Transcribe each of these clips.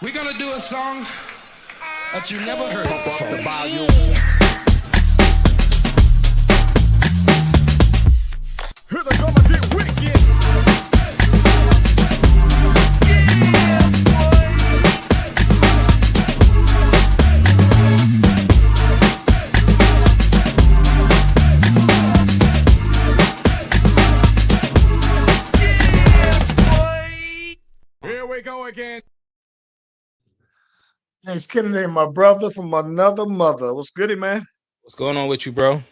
We're gonna do a song that you never heard before. The volume. Here they come and get wicked. Here we go again. Thanks, Kennedy, my brother from another mother. What's goody, man? What's going on with you, bro?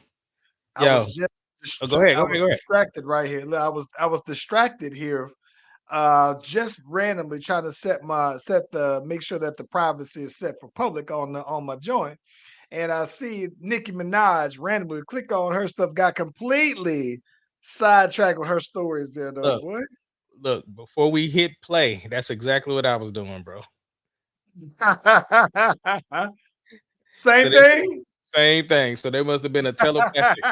I was just go ahead. distracted right here. Look, I was distracted here, just randomly trying to make sure that the privacy is set for public on my joint, and I see Nicki Minaj randomly click on her stuff, got completely sidetracked with her stories there, though, boy. Look, before we hit play, that's exactly what I was doing, bro. Same thing. Same thing. So there must have been a telepathic.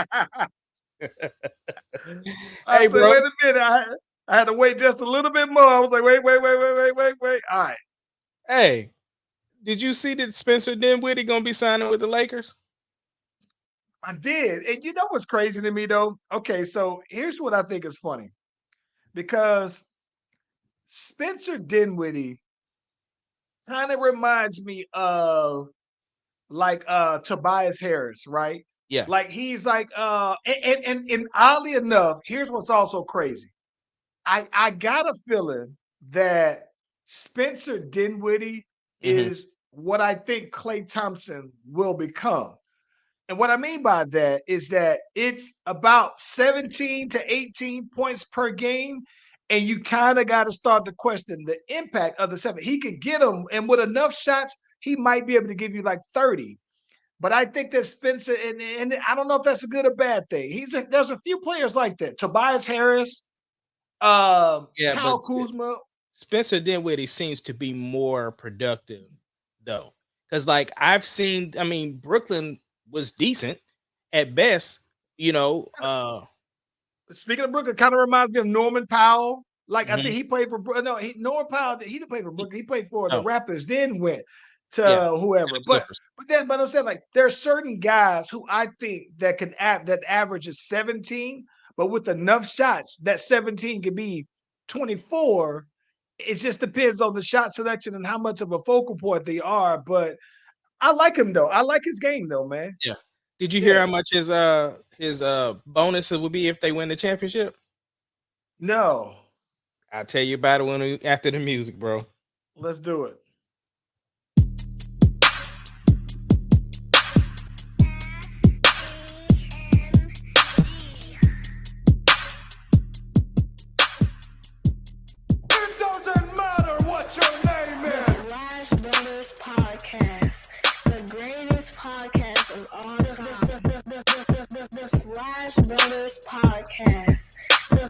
I said, wait a minute. I had to wait just a little bit more. I was like, wait. All right. Hey, did you see that Spencer Dinwiddie gonna be signing with the Lakers? I did. And you know what's crazy to me, though? Okay, so here's what I think is funny. Because Spencer Dinwiddie kind of reminds me of like Tobias Harris, right? Yeah. Like he's like and oddly enough, here's what's also crazy. I got a feeling that Spencer Dinwiddie is what I think Klay Thompson will become. And what I mean by that is that it's about 17 to 18 points per game. And you kind of got to start to question the impact of the 7. He could get them, and with enough shots, he might be able to give you like 30. But I think that Spencer, and I don't know if that's a good or bad thing. There's a few players like that. Tobias Harris, Kyle Kuzma. Spencer Dinwiddie seems to be more productive, though. Because, like, I've seen, I mean, Brooklyn was decent at best, you know. Speaking of Brooklyn, kind of reminds me of Norman Powell. Like, I think he played for Norman Powell, he didn't play for Brooklyn. He played for the Raptors, then went to whoever. But I'm saying, like, there are certain guys who I think that that averages 17, but with enough shots, that 17 could be 24. It just depends on the shot selection and how much of a focal point they are. But I like him, though. I like his game, though, man. Yeah. Did you hear how much his bonus would be if they win the championship? No. I'll tell you about it after the music, bro. Let's do it. It doesn't matter what your name is. The Brotherz podcast, the greatest podcast of all time. The Brotherz podcast,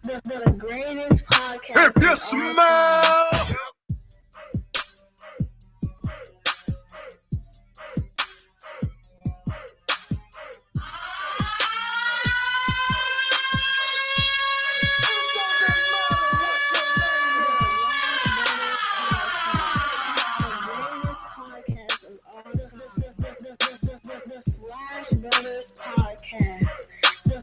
the greatest podcast. If you smell. Brotherz podcast,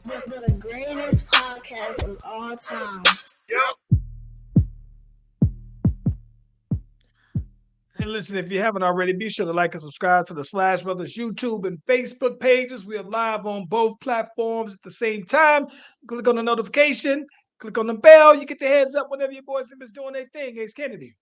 the greatest podcast of all time. And listen, if you haven't already, be sure to like and subscribe to the Brotherz YouTube and Facebook pages. We are live on both platforms at the same time. Click on the notification, click on the bell. You get the heads up whenever your boys is doing their thing. Ace Kennedy.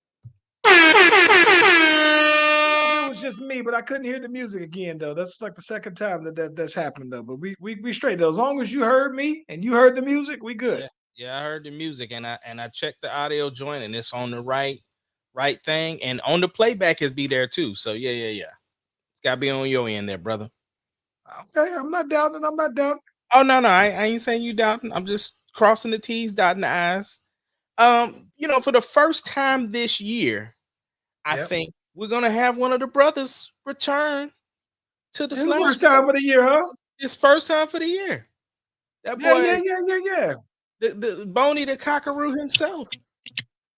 It was just me, but I couldn't hear the music again, though. That's like the second time that's happened, though. But we straight, though. As long as you heard me and you heard the music, we good. Yeah, I heard the music, and I checked the audio joint, and it's on the right thing, and on the playback is be there too. So yeah. It's gotta be on your end there, brother. Okay, I'm not doubting. Oh no, I ain't saying you doubting. I'm just crossing the T's, dotting the I's. For the first time this year, I think we're gonna have one of the brothers return to the Slash. First time of the year, huh? It's first time for the year. That boy, yeah. The Boney the Cockaroo himself.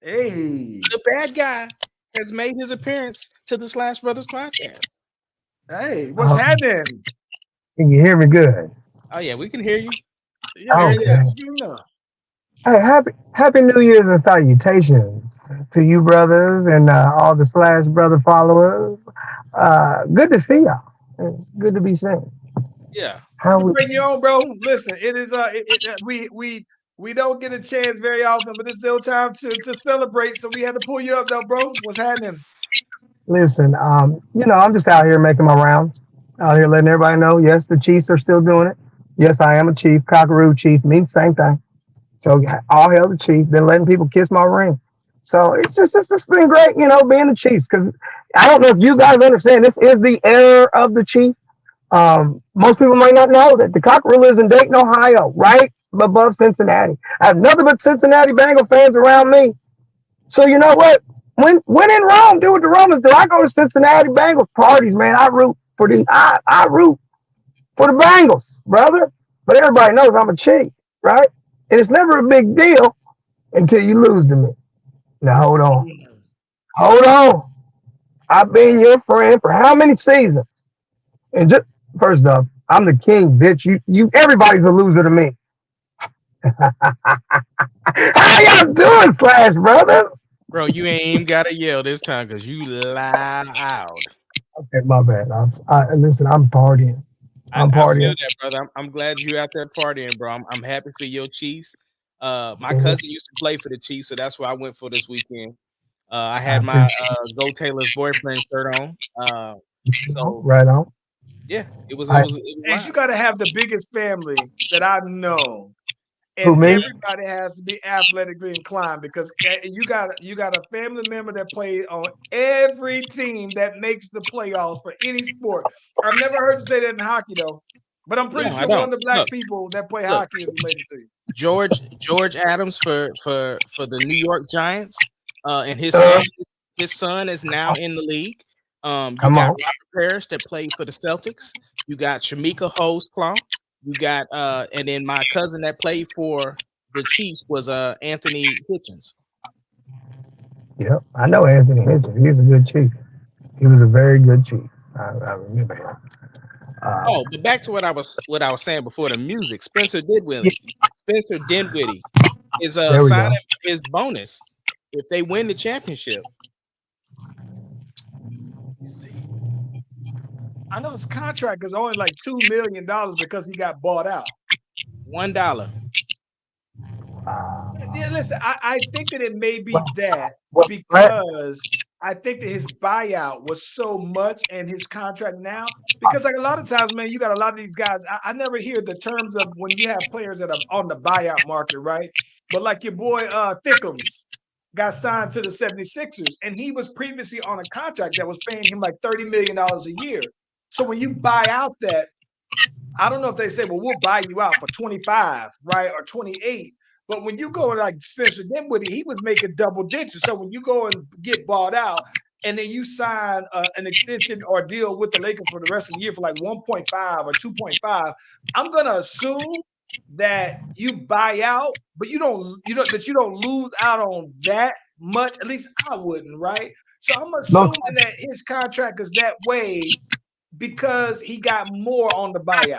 Hey, the bad guy has made his appearance to the Slash Brothers podcast. Hey, what's happening? Can you hear me good? Oh yeah, we can hear you. Yeah, Very Okay. good. Hey, happy New Year's and salutations to you brothers and all the Slash Brother followers. Good to see y'all. It's good to be seen. Yeah. How we? Bring you on, bro. Listen, it is we don't get a chance very often, but it's still time to celebrate. So we had to pull you up, though, bro. What's happening? Listen, I'm just out here making my rounds, out here letting everybody know. Yes, the Chiefs are still doing it. Yes, I am a Chief, Cockaroo Chief, means same thing. So all hail the Chief. Been letting people kiss my ring. So it's just been great, being the Chiefs. Because I don't know if you guys understand, this is the era of the Chief. Most people might not know that the Cockaroo lives in Dayton, Ohio, right above Cincinnati. I have nothing but Cincinnati Bengal fans around me. So you know what? When in Rome, do what the Romans do. I go to Cincinnati Bengals parties, man. I root for I root for the Bengals, brother. But everybody knows I'm a Chief, right? And it's never a big deal until you lose to me. Now hold on. Hold on. I've been your friend for how many seasons? And just first off, I'm the king, bitch. You everybody's a loser to me. How y'all doing, Slash Brothers? Bro, you ain't even gotta yell this time because you loud. Okay, my bad. Listen, I'm partying. I I'm feel partying. that, brother. I'm glad you out there partying, bro. I'm happy for your Chiefs. My cousin used to play for the Chiefs, so that's what I went for this weekend. I had my Go Taylor's boyfriend shirt on. So Right on. yeah, it was And wild. you got to have the biggest family that I've known, Who, and me? everybody has to be athletically inclined because you got a family member that played on every team that makes the playoffs for any sport. I've never heard you say that in hockey though, but I'm pretty No, I sure one don't. of the black Look, people that play look. hockey is related to you. George Adams for the New York Giants, and his son is now in the league. You Come got on. Robert Parrish that played for the Celtics. You got Shamika Holesclaw. You got and then my cousin that played for the Chiefs was Anthony Hitchens. Yep, I know Anthony Hitchens. He's a good Chief. He was a very good Chief. I remember him. Oh, but back to what I was saying before the music. Spencer Dinwiddie is There we go. signing his bonus if they win the championship. I know his contract is only like $2 million because he got bought out. $1. Yeah, listen, I think that it may be that What? because I think that his buyout was so much and his contract now, because like a lot of times, man, you got a lot of these guys. I never hear the terms of when you have players that are on the buyout market, right? But like your boy Thickums got signed to the 76ers, and he was previously on a contract that was paying him like $30 million a year. So when you buy out that, I don't know if they say, well, we'll buy you out for 25, right, or 28. But when you go like Spencer Dinwiddie, he was making double digits. So when you go and get bought out, and then you sign an extension or deal with the Lakers for the rest of the year for like 1.5 or 2.5, I'm gonna assume that you buy out, but you don't lose out on that much. At least I wouldn't, right? So I'm assuming that his contract is that way because he got more on the buyout.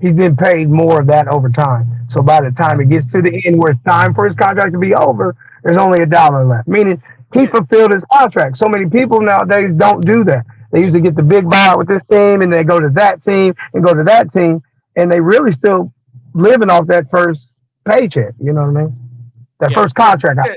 He's been paid more of that over time. So by the time it gets to the end where it's time for his contract to be over, there's only $1 left. Meaning he fulfilled his contract. So many people nowadays don't do that. They usually get the big buyout with this team and they go to that team and go to that team, and they really still living off that first paycheck. You know what I mean? That first contract.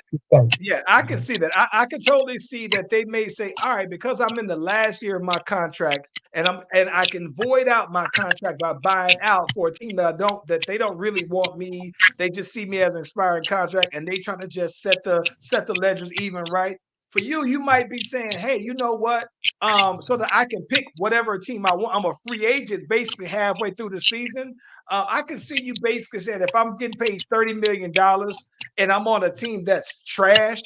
Yeah, I can see that. I can totally see that they may say, all right, because I'm in the last year of my contract and I can void out my contract by buying out for a team that they don't really want me. They just see me as an expiring contract and they trying to just set the ledgers even, right? For you, you might be saying, hey, you know what? So that I can pick whatever team I want. I'm a free agent basically halfway through the season. I can see you basically saying if I'm getting paid $30 million and I'm on a team that's trash,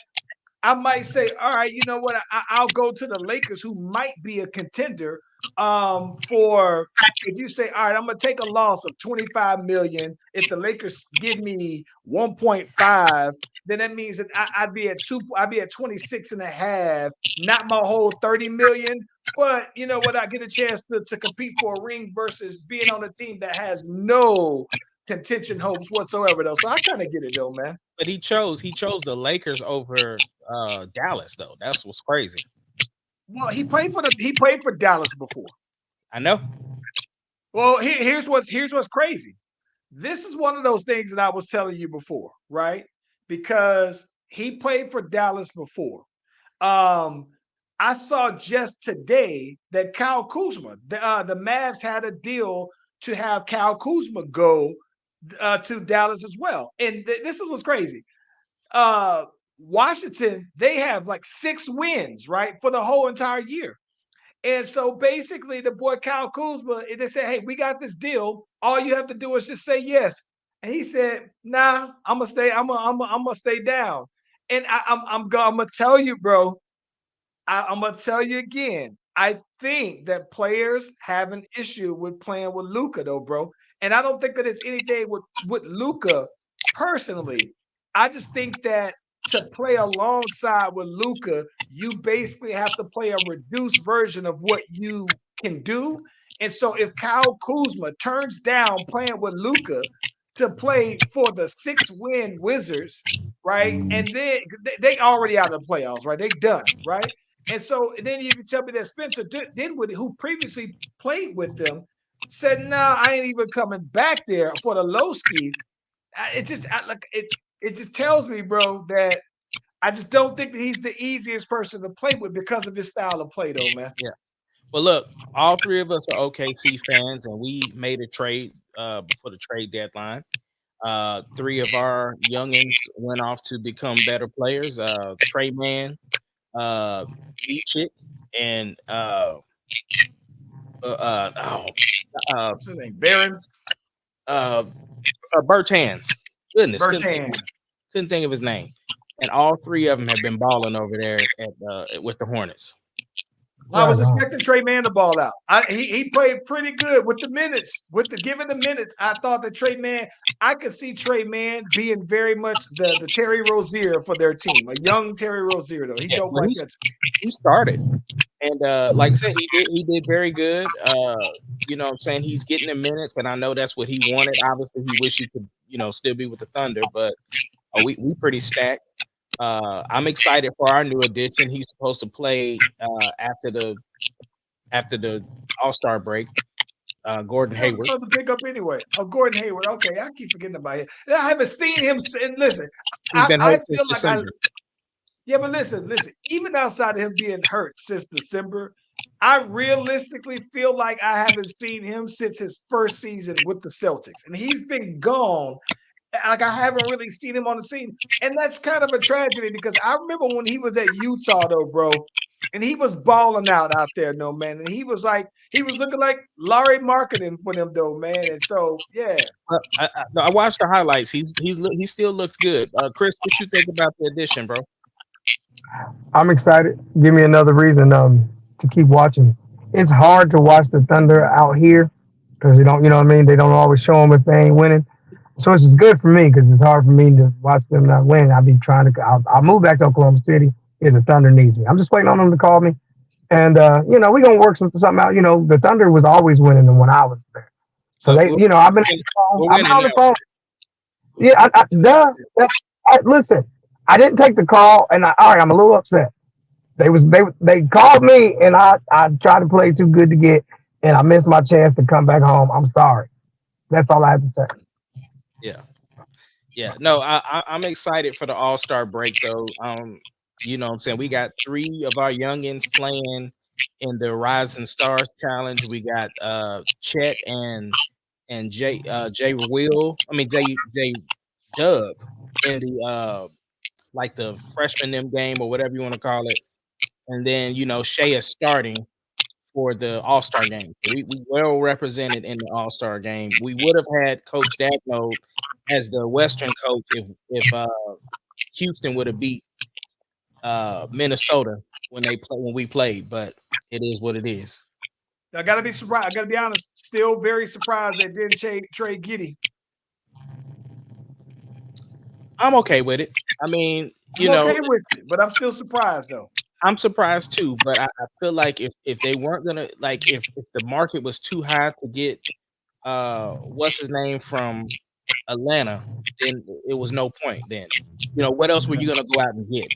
I might say, all right, you know what? I'll go to the Lakers, who might be a contender, For if you say, all right, I'm gonna take a loss of 25 million. If the Lakers give me 1.5, then that means that I'd be at 26 and a half, not my whole 30 million. But you know what? I get a chance to compete for a ring versus being on a team that has no contention hopes whatsoever, though. So I kind of get it though, man. But he chose the Lakers over Dallas, though. That's what's crazy. Well, he played for Dallas before. I know. Well, here's what's crazy. This is one of those things that I was telling you before, right? Because he played for Dallas before. I saw just today that Kyle Kuzma, the Mavs had a deal to have Kyle Kuzma go to Dallas as well. And this is what's crazy. Washington, they have like 6 wins, right, for the whole entire year. And so basically, the boy Kyle Kuzma, they said, "Hey, we got this deal. All you have to do is just say yes." And he said, "Nah, I'm gonna stay. I'm gonna stay down." And I'm gonna tell you, bro. I'm gonna tell you again. I think that players have an issue with playing with Luka, though, bro. And I don't think that it's anything with Luka personally. I just think that to play alongside with Luka, you basically have to play a reduced version of what you can do. And so if Kyle Kuzma turns down playing with Luka to play for the 6-win Wizards, right? And then they already out of the playoffs, right? They done, right? And so then if you tell me that Spencer Dinwiddie, who previously played with them, said, "Nah, I ain't even coming back there for the low ski." It just tells me, bro, that I just don't think that he's the easiest person to play with because of his style of play, though, man. Yeah. Well, look, all 3 of us are OKC fans, and we made a trade before the trade deadline. 3 of our youngins went off to become better players. Trey Man, Chick, and What's his name? Barons? Bertans. Goodness, Bertans. couldn't think of his name. And all 3 of them have been balling over there with the Hornets. I was expecting Trey Man to ball out. He played pretty good with the minutes. Given the minutes, I thought that Trey Man, I could see Trey Man being very much the Terry Rozier for their team, a young Terry Rozier, though. He started. And like I said, he did very good. You know what I'm saying? He's getting the minutes, and I know that's what he wanted. Obviously, he wished he could, still be with the Thunder, but we pretty stacked. I'm excited for our new addition. He's supposed to play after the All-Star break. Gordon Hayward. The pickup anyway. Oh, Gordon Hayward. Okay, I keep forgetting about him. I haven't seen him. And listen, he's been hurt since December. Yeah, but listen. Even outside of him being hurt since December, I realistically feel like I haven't seen him since his first season with the Celtics, and he's been gone. Like, I haven't really seen him on the scene, and that's kind of a tragedy because I remember when he was at Utah, though, bro, and he was balling out there, no man, and he was looking like Larry Marketing for them, though, man, and so yeah. I watched the highlights. He still looks good. Chris, what you think about the addition, bro? I'm excited. Give me another reason to keep watching. It's hard to watch the Thunder out here because they don't, they don't always show them if they ain't winning. So it's just good for me because it's hard for me to watch them not win. I'll move back to Oklahoma City if the Thunder needs me. I'm just waiting on them to call me. And, we're going to work something out. The Thunder was always winning them when I was there. So I've been on the phone. Yeah, listen, I didn't take the call, and I'm a little upset. They called me, and I tried to play too good to get, and I missed my chance to come back home. I'm sorry. That's all I have to say. Yeah. No, I'm excited for the All-Star break, though. You know what I'm saying? We got 3 of our youngins playing in the Rising Stars Challenge. We got Chet and Jay Dub in the like the freshman game or whatever you want to call it. And then Shea is starting for the All-Star game. We well represented in the All-Star game. We would have had Coach Dagno as the Western coach if Houston would have beat Minnesota when we played, but it is what it is. I gotta be surprised. I gotta be honest. Still very surprised they didn't trade Giddey. I'm okay with it. I mean, I'm okay with it, but I'm still surprised though. I'm surprised too, but I feel like if they weren't gonna like if the market was too high to get what's his name from Atlanta, then it was no point. Then what else were you gonna go out and get?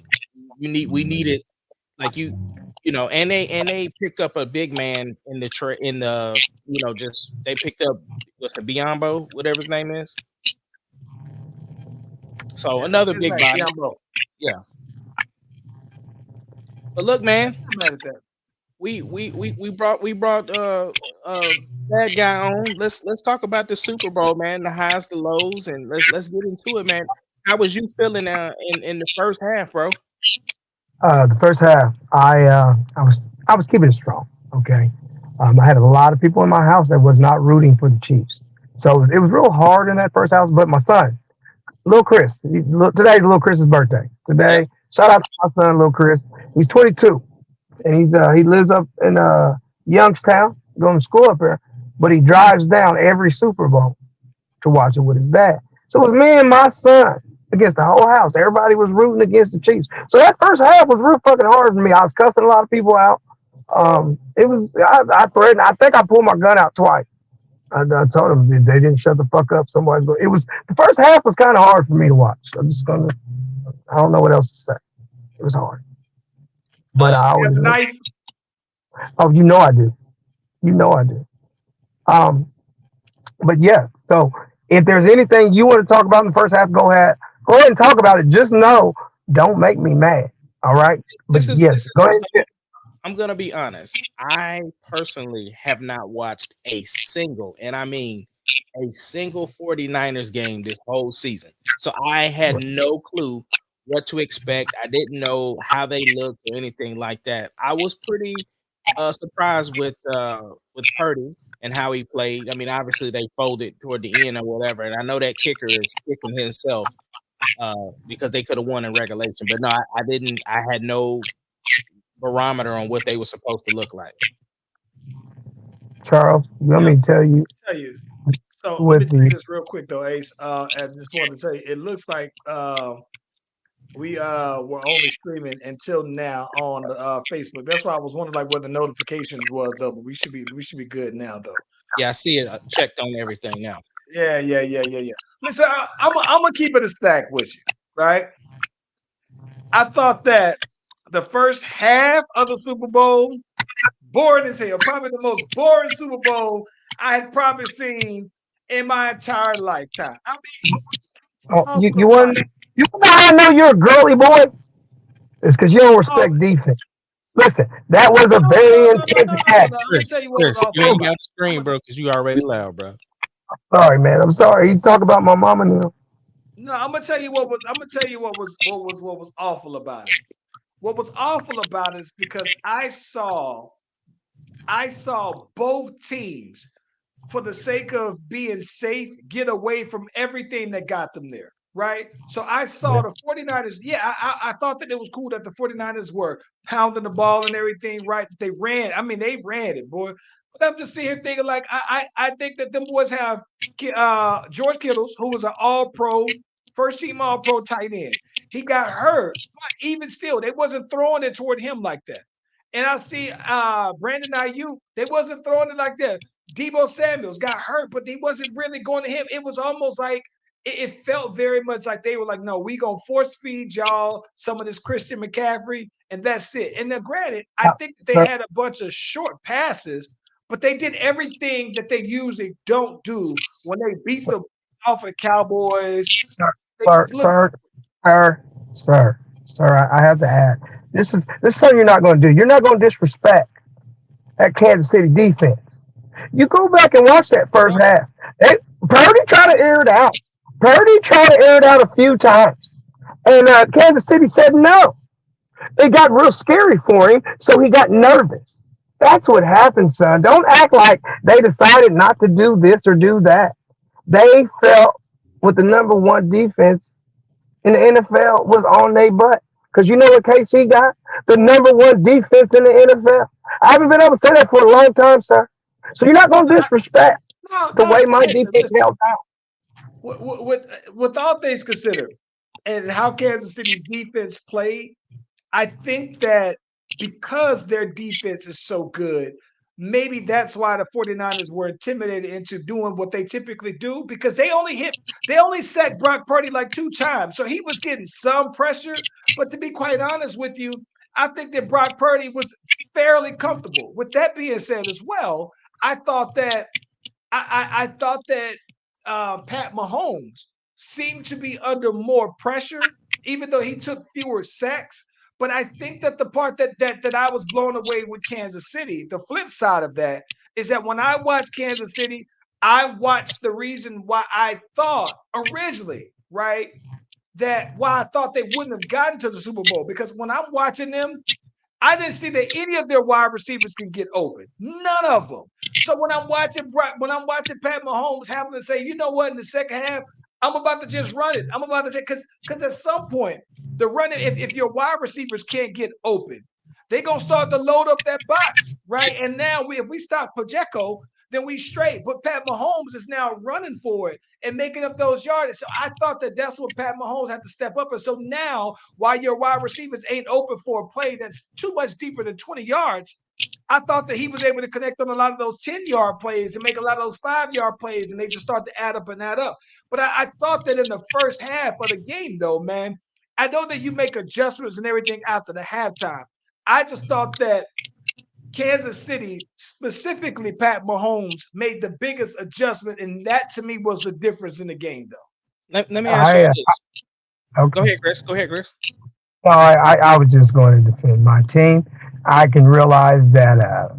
We needed like and they picked up a big man in the just they picked up what's the Beyonce, whatever his name is. So another big body. Yeah. But look, man, we brought that guy on. Let's talk about the Super Bowl, man, the highs, the lows, and let's get into it, man. How was you feeling in the first half, bro? The first half, I was keeping it strong. Okay, I had a lot of people in my house that was not rooting for the Chiefs, so it was real hard in that first house. But my son, Little Chris, today's Little Chris's birthday. Today, shout out to my son, Little Chris. He's 22, and he lives up in Youngstown, going to school up there. But he drives down every Super Bowl to watch it with his dad. So it was me and my son against the whole house. Everybody was rooting against the Chiefs. So that first half was real fucking hard for me. I was cussing a lot of people out. It was I threatened. I think I pulled my gun out twice. I told them if they didn't shut the fuck up, somebody's going. It was the first half was kind of hard for me to watch. I don't know what else to say. It was hard. But I always knife. Oh, I do. I do. But yeah. So if there's anything you want to talk about in the first half, go ahead and talk about it. Just know, don't make me mad. All right. Go ahead. I'm going to be honest. I personally have not watched a single 49ers game this whole season. So I had no clue what to expect. I didn't know how they looked or anything like that. I was pretty surprised with Purdy and how he played. I mean, obviously they folded toward the end or whatever. And I know that kicker is kicking himself because they could have won in regulation. But no, I didn't. I had no barometer on what they were supposed to look like. Charles, let me tell you. So let me tell you this real quick though, Ace. I just wanted to tell you, it looks like we were only streaming until now on Facebook. That's why I was wondering like where the notifications was though. But we should be good now though. Yeah, I see it. I checked on everything now. Yeah. Listen, I'm gonna keep it a stack with you, right? I thought that the first half of the Super Bowl, boring as hell, probably the most boring Super Bowl I had probably seen in my entire lifetime. I mean, you want I know you're a girly boy? It's because you don't respect defense. Listen, that was a very intense match. Chris, you ain't got to scream, bro, because you already loud, bro. Sorry, man. I'm sorry. He's talking about my mama now. No, I'm gonna tell you what was awful about it. What was awful about it is because I saw both teams, for the sake of being safe, get away from everything that got them there, right? So I saw the 49ers. Yeah, I thought that it was cool that the 49ers were pounding the ball and everything, right? They ran. I mean, they ran it, boy. But I'm just sitting here thinking, like, I think that them boys have George Kittles, who was an all-pro, first-team all-pro tight end. He got hurt, but even still, they wasn't throwing it toward him like that. And I see Brandon Ayuk, they wasn't throwing it like that. Deebo Samuels got hurt, but he wasn't really going to him. It was almost like it felt very much like they were like, no, we gonna force feed y'all some of this Christian McCaffrey, and that's it. And then granted, I think they had a bunch of short passes, but they did everything that they usually don't do when they beat the off of the Cowboys. Sir, I have to add. This is something you're not going to do. You're not going to disrespect that Kansas City defense. You go back and watch that first half. Purdy tried to air it out. A few times. And Kansas City said no. It got real scary for him, so he got nervous. That's what happened, son. Don't act like they decided not to do this or do that. They felt with the number one defense in the NFL was on their butt. Because you know what KC got? The number one defense in the NFL. I haven't been able to say that for a long time, sir. So you're not going to disrespect No, the way my listen, defense listen. held out. With all things considered, and how Kansas City's defense played, I think that because their defense is so good, maybe that's why the 49ers were intimidated into doing what they typically do because they only sacked Brock Purdy like 2 times. So he was getting some pressure. But to be quite honest with you, I think that Brock Purdy was fairly comfortable. With that being said as well, I thought that I thought that Pat Mahomes seemed to be under more pressure, even though he took fewer sacks. But I think that the part that I was blown away with Kansas City, the flip side of that is that when I watched Kansas City, I watched the reason why I thought originally, right, that why I thought they wouldn't have gotten to the Super Bowl. Because when I'm watching them, I didn't see that any of their wide receivers can get open. None of them. So when I'm watching Pat Mahomes having to say, you know what, in the second half, I'm about to just run it. I'm about to say because at some point the running, if your wide receivers can't get open, they're gonna start to load up that box, right? And now if we stop Pacheco, then we straight. But Pat Mahomes is now running for it and making up those yards. So I thought that that's what Pat Mahomes had to step up. And so now, while your wide receivers ain't open for a play that's too much deeper than 20 yards, I thought that he was able to connect on a lot of those 10-yard plays and make a lot of those 5-yard plays, and they just start to add up and add up. But I thought that in the first half of the game, though, man, I know that you make adjustments and everything after the halftime. I just thought that Kansas City, specifically Pat Mahomes, made the biggest adjustment, and that to me was the difference in the game, though. Let me ask you this. Okay. Go ahead, Chris. Go ahead, Chris. No, I was just going to defend my team. I can realize that,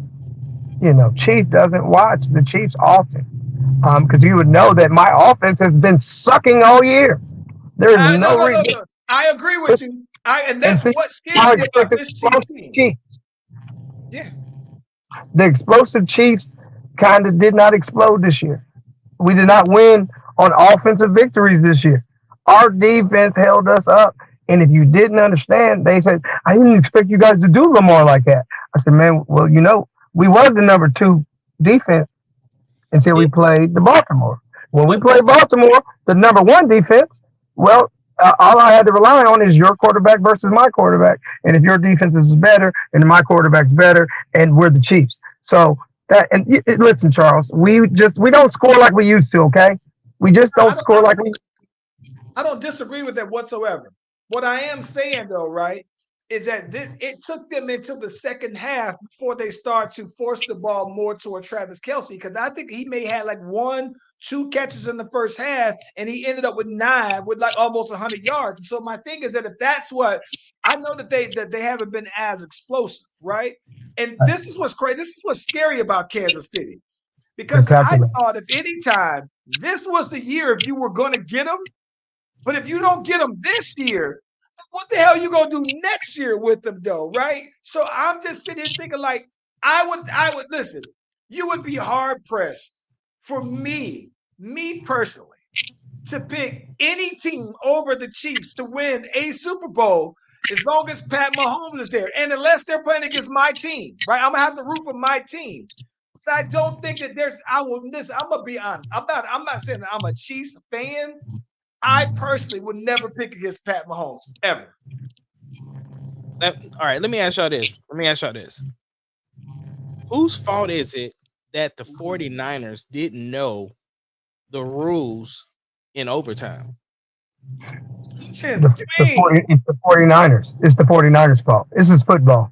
Chief doesn't watch the Chiefs often because you would know that my offense has been sucking all year. There is no reason. No. I agree with you. And that's what scares me about this Chiefs team. Yeah. The explosive Chiefs kind of did not explode this year. We did not win on offensive victories this year. Our defense held us up. And if you didn't understand, they said, I didn't expect you guys to do Lamar like that. I said, man, well, we was the number 2 defense until we played the Baltimore. When we played Baltimore, the number 1 defense, well, all I had to rely on is your quarterback versus my quarterback. And if your defense is better and my quarterback's better, and we're the Chiefs. So listen, Charles, we don't score like we used to, okay? We just don't score like we. I don't disagree with that whatsoever. What I am saying, though, right, is that it took them until the second half before they start to force the ball more toward Travis Kelce, because I think he may have like 1-2 catches in the first half, and he ended up with 9 with like almost 100 yards. And so my thing is that if that's what I know that they haven't been as explosive, right? And this is what's crazy. This is what's scary about Kansas City, because I thought if any time this was the year if you were going to get them. But if you don't get them this year, what the hell are you gonna do next year with them, though, right? So I'm just sitting here thinking, like, I would listen. You would be hard pressed for me personally, to pick any team over the Chiefs to win a Super Bowl as long as Pat Mahomes is there, and unless they're playing against my team, right? I'm gonna have to root for my team. But I don't think that there's. I'm gonna be honest. I'm not saying that I'm a Chiefs fan. I personally would never pick against Pat Mahomes, ever. All right, let me ask y'all this. Whose fault is it that the 49ers didn't know the rules in overtime? It's the 49ers. It's the 49ers' fault. This is football.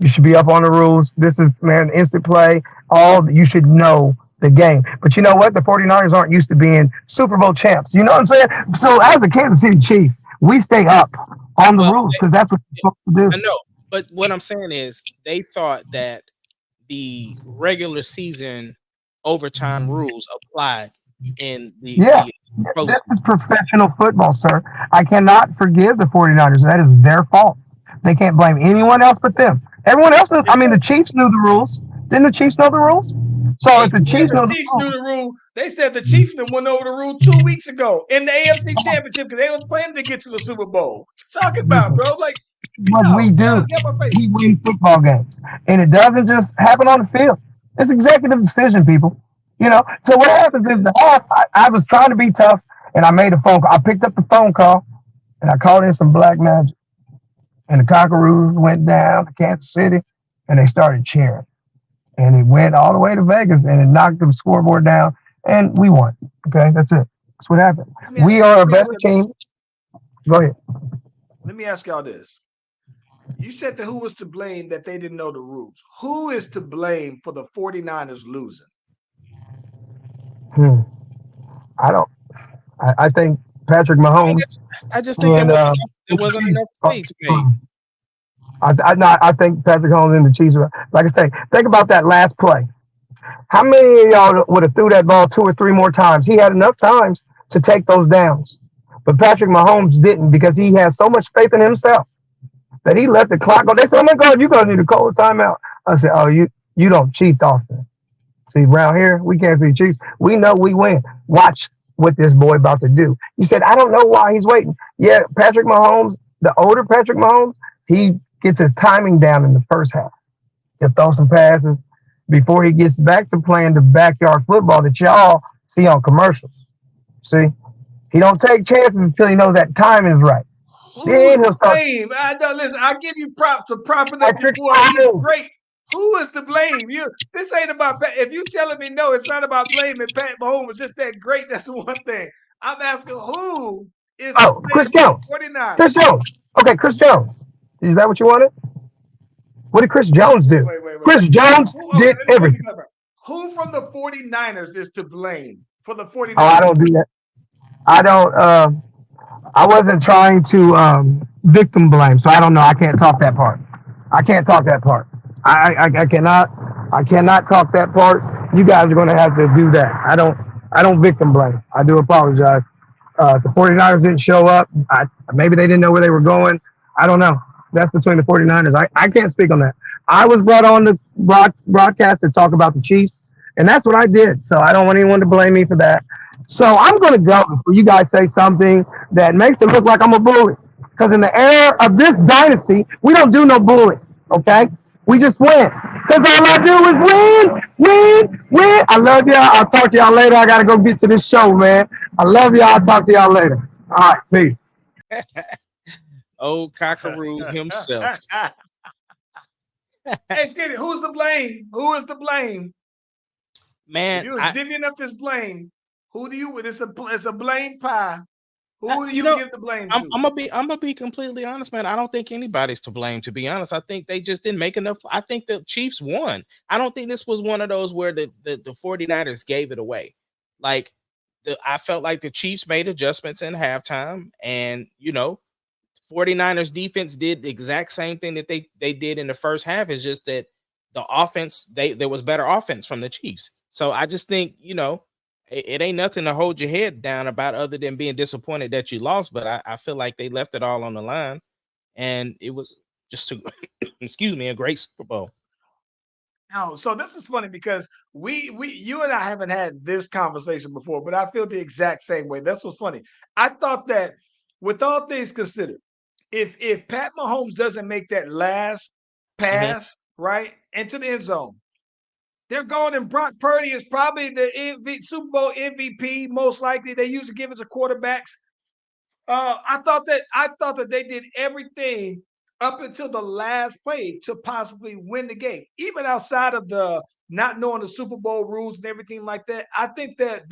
You should be up on the rules. This is, man, instant play. You should know the game. But you know what? The 49ers aren't used to being Super Bowl champs. You know what I'm saying? So as a Kansas City Chief, we stay up on the rules because that's what you're supposed to do. I know. But what I'm saying is they thought that the regular season overtime rules applied in the this is professional football, sir. I cannot forgive the 49ers. That is their fault. They can't blame anyone else but them. Everyone else knows. I mean, the Chiefs knew the rules. Didn't the Chiefs know the ruals? So if the Chiefs knew the rule, they said the Chiefs went over the rule 2 weeks ago in the AFC Championship because they were planning to get to the Super Bowl. What you talking about, bro? Like, what we do, we win football games, and it doesn't just happen on the field. It's executive decision, people. So what happens is the half. I was trying to be tough, and I made a phone call. I picked up the phone call, and I called in some black magic, and the Cockaroos went down to Kansas City, and they started cheering, and it went all the way to Vegas, and it knocked the scoreboard down, and we won. Okay, that's it. That's what happened. We are a better team. Go ahead. Let me ask y'all this. You said that who was to blame that they didn't know the rules? Who is to blame for the 49ers losing? I don't. I think Patrick Mahomes. I just think and, there wasn't enough space made. I think Patrick Mahomes and the Chiefs. Like I say, think about that last play. How many of y'all would have threw that ball 2 or 3 more times? He had enough times to take those downs, but Patrick Mahomes didn't because he has so much faith in himself that he let the clock go. They said, "Oh my God, you're gonna need a cold timeout." I said, "Oh, you don't cheat often. See, around here we can't see Chiefs. We know we win. Watch what this boy about to do." You said, "I don't know why he's waiting." Yeah, Patrick Mahomes, the older Patrick Mahomes, he gets his timing down in the first half. He'll throw some passes before he gets back to playing the backyard football that y'all see on commercials. See, he don't take chances until he knows that time is right. Who's to blame? I know. Listen, I give you props for propping up your boy. He's great. Who is to blame? This ain't about Pat. If you telling me no, it's not about blaming Pat Mahomes. It's just that great. That's one thing. I'm asking who is to blame Chris Jones. 49ers. Chris Jones. Okay, Chris Jones. Is that what you wanted? What did Chris Jones do? Wait. Chris Jones did everything. Who from the 49ers is to blame for the 49ers? Oh, I don't do that. I don't. I wasn't trying to victim blame, so I don't know. I can't talk that part. I can't talk that part. I cannot. I cannot talk that part. You guys are going to have to do that. I don't victim blame. I do apologize. The 49ers didn't show up. Maybe they didn't know where they were going. I don't know. That's between the 49ers. I can't speak on that. I was brought on the broadcast to talk about the Chiefs, and that's what I did. So I don't want anyone to blame me for that. So I'm going to go before you guys say something that makes it look like I'm a bully. Because in the era of this dynasty, we don't do no bullying, okay? We just win. Because all I do is win. I love y'all. I'll talk to y'all later. I got to go get to this show, man. I love y'all. I'll talk to y'all later. All right, peace. Old Cockaroo himself. Hey, Skinny, who's to blame? Who is to blame? Man, you was divvying up this blame. Who do you? It's a blame pie. Who do you give the blame to? I'm gonna be completely honest, man. I don't think anybody's to blame. To be honest, I think they just didn't make enough. I think the Chiefs won. I don't think this was one of those where the 49ers gave it away. Like I felt like the Chiefs made adjustments in halftime, and 49ers defense did the exact same thing that they did in the first half. Is just that the offense, there was better offense from the Chiefs. So I just think, it ain't nothing to hold your head down about other than being disappointed that you lost. But I feel like they left it all on the line, and it was just a great Super Bowl. No, so this is funny because you and I haven't had this conversation before, but I feel the exact same way. That's what's funny. I thought that with all things considered, if Pat Mahomes doesn't make that last pass right into the end zone, they're going, and Brock Purdy is probably the Super Bowl MVP. Most likely, they usually give it to quarterbacks. I thought that they did everything up until the last play to possibly win the game, even outside of the not knowing the Super Bowl rules and everything like that. I think that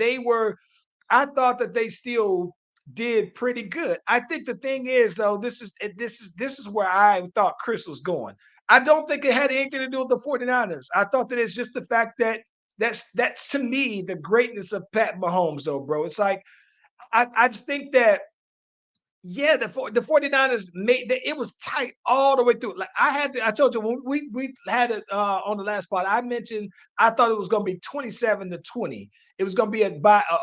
I thought that they still did pretty good. I think the thing is, though, this is where I thought Chris was going. I don't think it had anything to do with the 49ers. I thought that it's just the fact that that's to me the greatness of Pat Mahomes, though, bro. It's like I just think that the 49ers made it was tight all the way through. Like I told you when we had it on the last part, I mentioned I thought it was going to be 27-20. It was going to be a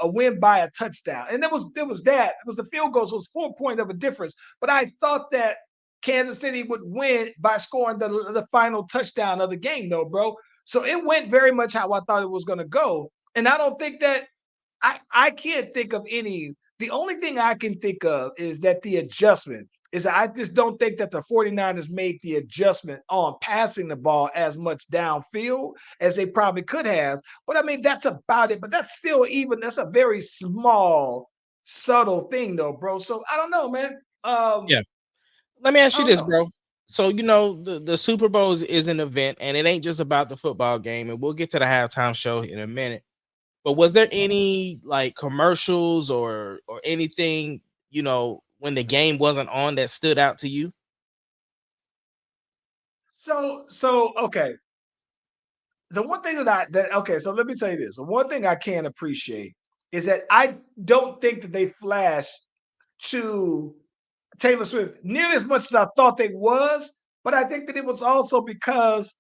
win by a touchdown. And it was that. It was the field goal, so it was 4 point of a difference. But I thought that Kansas City would win by scoring the final touchdown of the game, though, bro. So it went very much how I thought it was going to go. And I don't think that I can't think of any. The only thing I can think of is that the adjustment is that I just don't think that the 49ers made the adjustment on passing the ball as much downfield as they probably could have. But I mean, that's about it. But that's still that's a very small, subtle thing, though, bro. So I don't know, man. Yeah. Let me ask I you don't this, know. bro. So the Super Bowl is an event, and it ain't just about the football game. And we'll get to the halftime show in a minute. But was there any like commercials or anything when the game wasn't on that stood out to you? So okay. The one thing okay, so let me tell you this. The one thing I can appreciate is that I don't think that they flash to Taylor Swift nearly as much as I thought they was, but I think that it was also because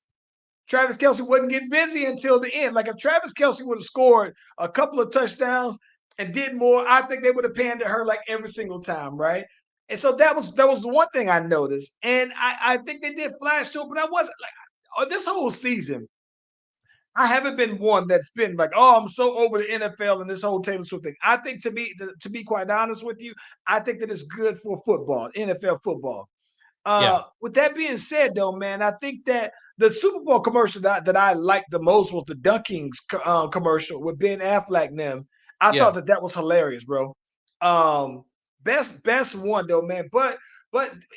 Travis Kelce wasn't getting busy until the end. Like if Travis Kelce would have scored a couple of touchdowns and did more, I think they would have panned to her like every single time, right? And so that was the one thing I noticed. And I think they did flash to it, but I wasn't like this whole season. I haven't been one that's been like, oh, I'm so over the NFL and this whole Taylor Swift thing. I think to be quite honest with you, I think that it's good for football, NFL football. Yeah, With that being said, though, man, I think that the Super Bowl commercial that I liked the most was the Dunkings commercial with Ben Affleck and them. I yeah, thought that was hilarious, bro. Best one though, man. But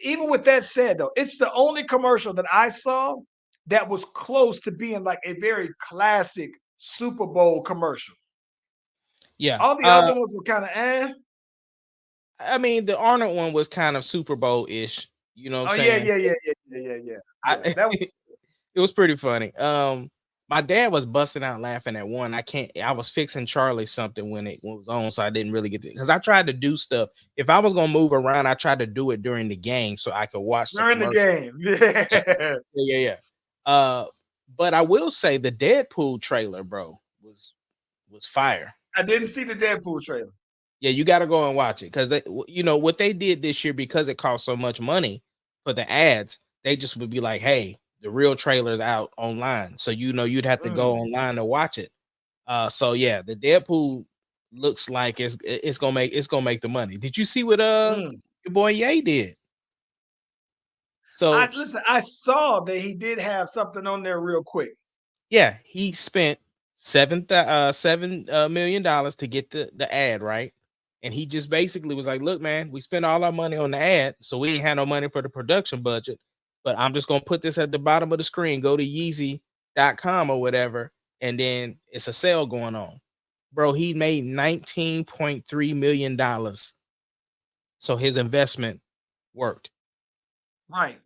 even with that said, though, it's the only commercial that I saw that was close to being like a very classic Super Bowl commercial. yeah. All the other ones were kind of I mean, the Arnold one was kind of Super Bowl ish. You know what I'm Oh yeah, saying? yeah, yeah, yeah, yeah, yeah, yeah. I, Yeah, that was it was pretty funny. My dad was busting out laughing at one. I was fixing Charlie something when it was on, so I didn't really get to because I tried to do stuff. If I was gonna move around, I tried to do it during the game so I could watch the during the commercial. game. Yeah, Yeah. yeah. But I will say the Deadpool trailer, bro, was fire. I didn't see the Deadpool trailer. Yeah, you got to go and watch it because what they did this year because it cost so much money for the ads. They just would be like, "Hey, the real trailer's out online," so you'd have to go Mm, online to watch it. So yeah, the Deadpool looks like it's gonna make the money. Did you see what mm. your boy Ye did? I So listen. I saw that he did have something on there real quick. yeah, he spent $7 million to get the ad right, and he just basically was like, "Look, man, we spent all our money on the ad, so we ain't had no money for the production budget. But I'm just gonna put this at the bottom of the screen. Go to Yeezy.com or whatever, and then it's a sale going on, bro. He made $19.3 million, so his investment worked. Right.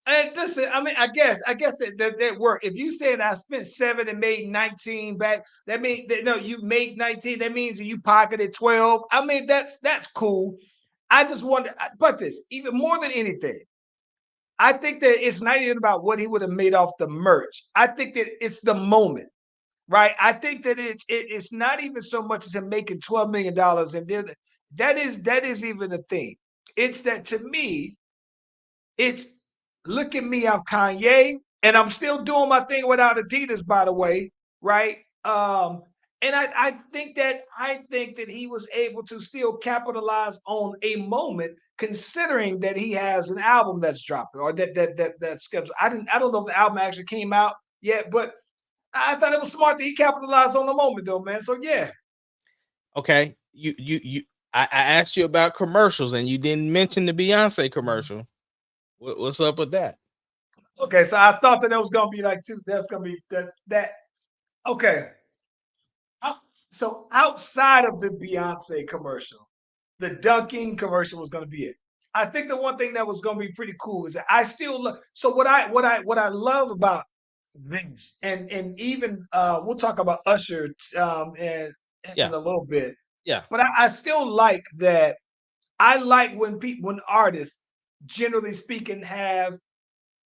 And listen, I mean, I guess that worked. If you said I spent 7 and made 19 back, that means that no, you made 19. That means that you pocketed 12. I mean, that's cool. I just wonder, but this even more than anything. I think that it's not even about what he would have made off the merch. I think that it's the moment, right? I think that it's not even so much as him making $12 million, and then that is even a thing. It's that to me, it's look at me, I'm Kanye, and I'm still doing my thing without Adidas, by the way, right? And I think that he was able to still capitalize on a moment, considering that he has an album that's dropping or that's scheduled. I don't know if the album actually came out yet, but I thought it was smart that he capitalized on the moment, though, man. So yeah. Okay, I asked you about commercials, and you didn't mention the Beyonce commercial. What's up with that? Okay, so I thought that was gonna be like two. That's gonna be that. Okay, so outside of the Beyonce commercial, the dunking commercial was going to be it. I think the one thing that was going to be pretty cool is that I still look. So what I love about this, and even we'll talk about Usher in Yeah, a little bit, yeah, but I still like that. I like when artists, generally speaking, have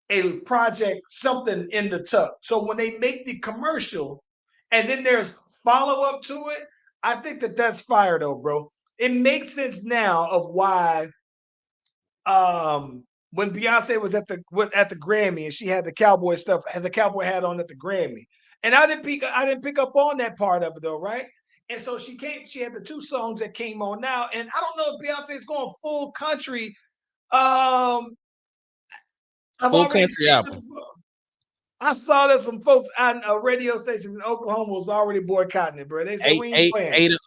a project, something in the tuck. So when they make the commercial and then there's follow up to it, I think that that's fire though, bro. It makes sense now of why when Beyonce was at the Grammy and she had the cowboy stuff, had the cowboy hat on at the Grammy. And I didn't pick up on that part of it though, right? And so she had the two songs that came on now. And I don't know if Beyonce is going full country I've Full already country seen that. album. I saw that some folks on a radio station in Oklahoma was already boycotting it, bro. They said Eight, we ain't eight, playing eight, it.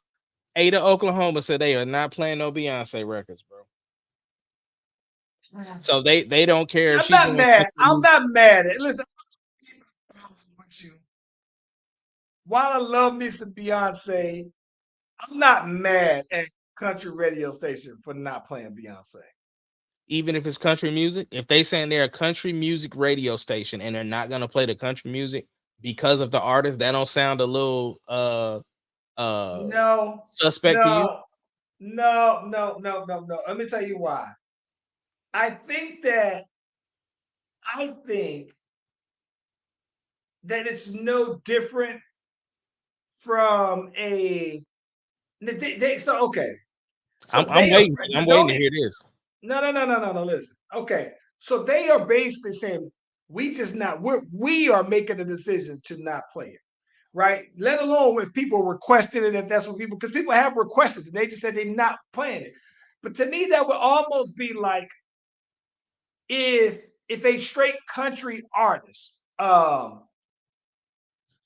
eight of Oklahoma said they are not playing no Beyonce records, bro. So they don't care if I'm she's not doing mad. country I'm music. not mad at. Listen, with you. While I love me some Beyonce, I'm not mad at country radio station for not playing Beyonce. Even if it's country music, if they saying they're a country music radio station and they're not gonna play the country music because of the artist, that don't sound a little uh No, suspect to you? no, no. Let me tell you why. I think that I think that it's no different from a so okay. So I'm they are waiting. I'm waiting don't to hear this. no. Listen. Okay. So they are basically saying we are making a decision to not play it. Right? Let alone if people requested it, if that's what people because people have requested it. They just said they're not playing it. But to me, that would almost be like if a straight country artist,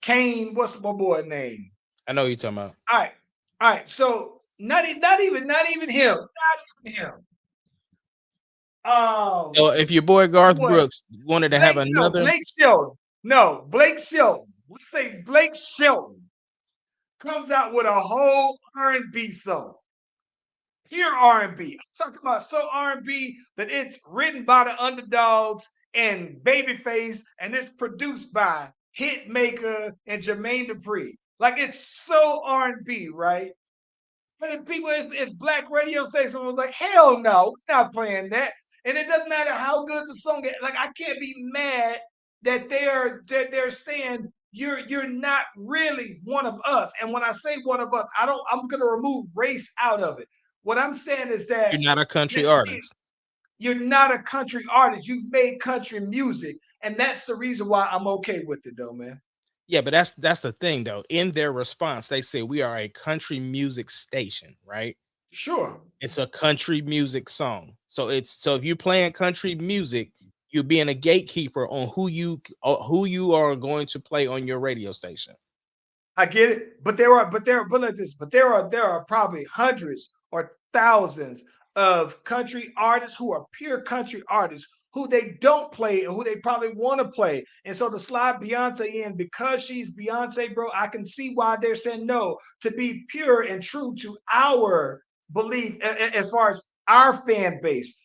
Kane, what's my boy name? I know who you're talking about. All right. So not even him, not even him. So if your boy Garth Boy, Brooks wanted to have another, Blake Shelton. No, Blake Shelton. Let's say Blake Shelton comes out with a whole R&B song. Pure R&B. I'm talking about so R&B that it's written by the Underdogs and Babyface, and it's produced by Hitmaker and Jermaine Dupri. Like it's so R&B, right? But if black radio station was like, hell no, we're not playing that. And it doesn't matter how good the song is. Like I can't be mad that they're saying you're not really one of us. And when I say one of us, I'm gonna remove race out of it. What I'm saying is that you're not a country you're, artist. you're not a country artist. You've made country music. And that's the reason why I'm okay with it though, man. Yeah, but that's the thing though. In their response, they say we are a country music station, right? Sure. It's a country music song. So if you're playing country music, you're being a gatekeeper on who you are going to play on your radio station. I get it, but there are probably hundreds or thousands of country artists who are pure country artists who they don't play and who they probably want to play. And so to slide Beyonce in because she's Beyonce, bro, I can see why they're saying no to be pure and true to our belief as far as our fan base.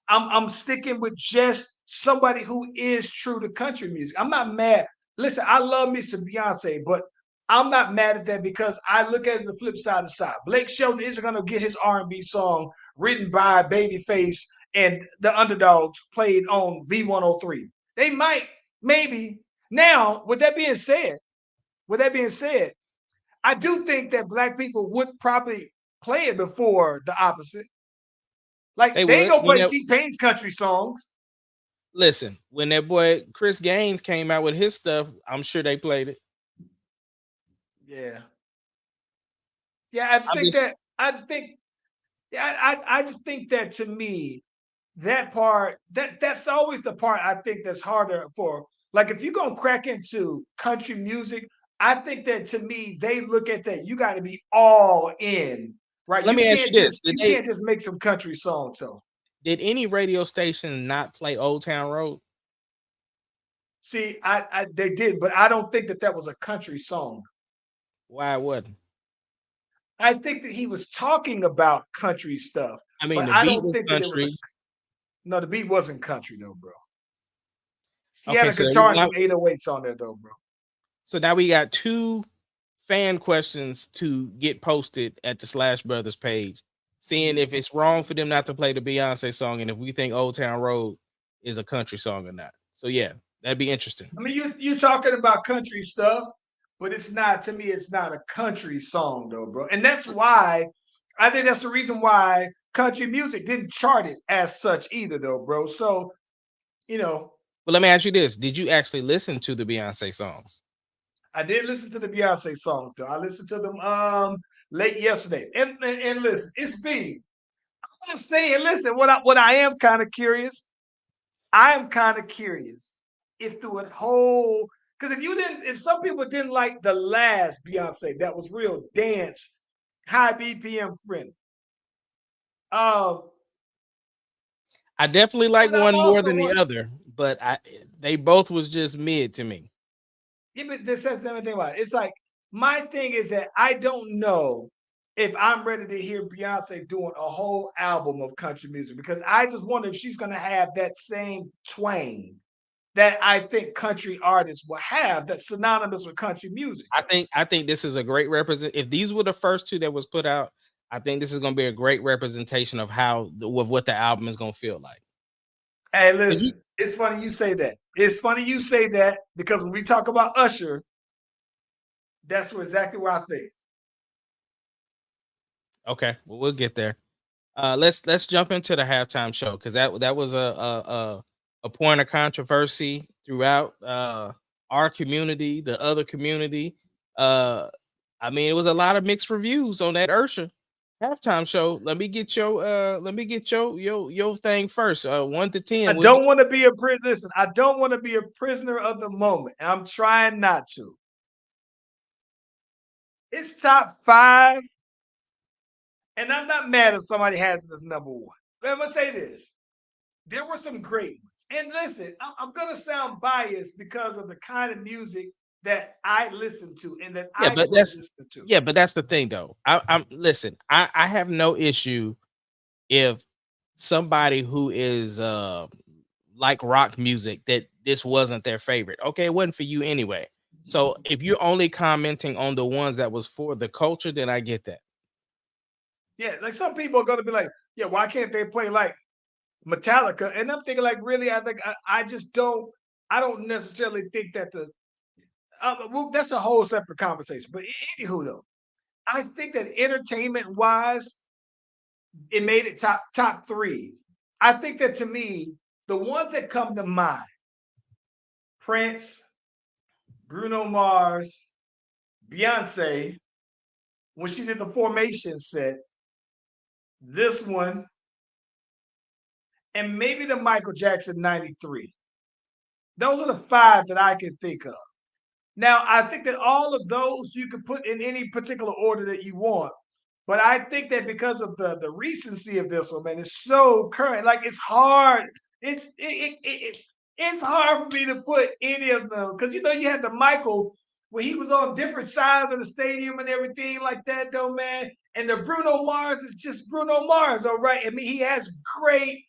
I'm sticking with just somebody who is true to country music. I'm not mad. Listen, I love me some Beyonce, but I'm not mad at that because I look at it the flip side of the side. Blake Shelton isn't going to get his R&B song written by Babyface and the Underdogs played on V103. They might, maybe. Now, with that being said, I do think that black people would probably play it before the opposite. Like They they ain't would gonna when play that T-Pain's country songs. listen, when that boy Chris Gaines came out with his stuff, I'm sure they played it. Yeah. Yeah, I just I'm think just that I just think yeah, I just think that to me, that part that's always the part I think that's harder for like if you're gonna crack into country music, I think that to me they look at that you got to be all in, right? let me ask you this. You can't just make some country songs. So Did any radio station not play Old Town Road? see, I they did, but I don't think that that was a country song. Why it wasn't? I think that he was talking about country stuff, I mean, but the I beat don't was think that it was a country. no. The beat wasn't country though, bro. He had Okay, a guitar and some 808s on there though, bro. so now we got two fan questions to get posted at the Slash Brothers page, seeing if it's wrong for them not to play the Beyonce song and if we think Old Town Road is a country song or not. So yeah, that'd be interesting. I mean, you talking about country stuff, but it's not to me. It's not a country song though, bro. And that's why I think that's the reason why country music didn't chart it as such either, though, bro. So you know, But let me ask you this: did you actually listen to the Beyonce songs? I did listen to the Beyonce songs though. I listened to them late yesterday, and listen, it's big. I'm not saying, listen, what I am kind of curious, I am kind of curious if through a whole, because if some people didn't like the last Beyonce that was real dance, high BPM friendly. Um, I definitely like but I'm one more also than the one. other, but they both was just mid to me. Even the same thing about it. It's like my thing is that I don't know if I'm ready to hear Beyonce doing a whole album of country music because I just wonder if she's going to have that same twang that I think country artists will have that's synonymous with country music. I think this is a great represent. If these were the first two that was put out, I think this is going to be a great representation of what the album is going to feel like. Hey, listen, it's funny you say that. It's funny you say that because when we talk about Usher, that's exactly where I think. Okay, well, we'll get there. Let's jump into the halftime show because that was a point of controversy throughout our community, the other community. I mean, it was a lot of mixed reviews on that Usher halftime show. Let me get your thing first. 1 to 10. I don't want to be a prisoner. Listen, I don't want to be a prisoner of the moment. I'm trying not to. It's top 5, and I'm not mad if somebody has it as number 1. But I'm gonna say this: there were some great ones. And listen, I'm gonna sound biased because of the kind of music that I listen to and that I grew up listening to. Yeah, but that's the thing though. I'm listen. I have no issue if somebody who is like rock music that this wasn't their favorite. Okay, it wasn't for you anyway. So if you're only commenting on the ones that was for the culture, then I get that. Yeah, like some people are gonna be like, yeah, why can't they play like Metallica? And I'm thinking, like, really, I think I just don't. I don't necessarily think that well, that's a whole separate conversation. But anywho, though, I think that entertainment wise, it made it top 3. I think that to me, the ones that come to mind: Prince, Bruno Mars, Beyonce, when she did the Formation set, this one, and maybe the Michael Jackson 93. Those are the 5 that I can think of. Now, I think that all of those you could put in any particular order that you want. But I think that because of the recency of this one, man, it's so current. Like it's hard. It's hard for me to put any of them because you had the Michael where he was on different sides of the stadium and everything like that, though, man. And the Bruno Mars is just Bruno Mars, all right. I mean, he has great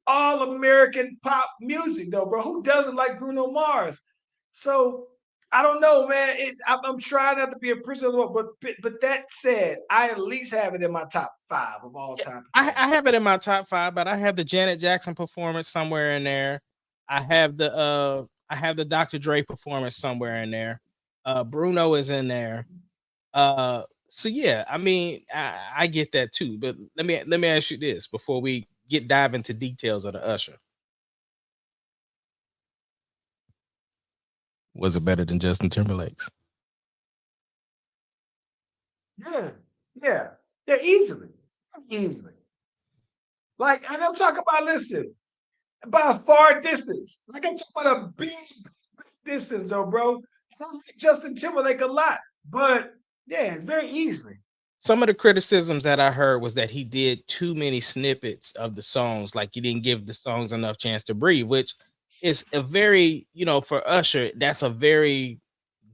all-American pop music, though, bro. Who doesn't like Bruno Mars? So I don't know, man. I'm trying not to be a prisoner, but that said, I at least have it in my top 5 of all time. I have it in my top 5, but I have the Janet Jackson performance somewhere in there. I have the Dr. Dre performance somewhere in there. Bruno is in there. So yeah, I mean, I get that too. But let me ask you this before we dive into details of the Usher. Was it better than Justin Timberlake's? Yeah, easily. Like, and I'm talking about, listen, by a far distance. Like, I'm talking about a big distance, though, bro. It's not like Justin Timberlake a lot, but yeah, it's very easily. Some of the criticisms that I heard was that he did too many snippets of the songs, like he didn't give the songs enough chance to breathe, which is a very, for Usher, that's a very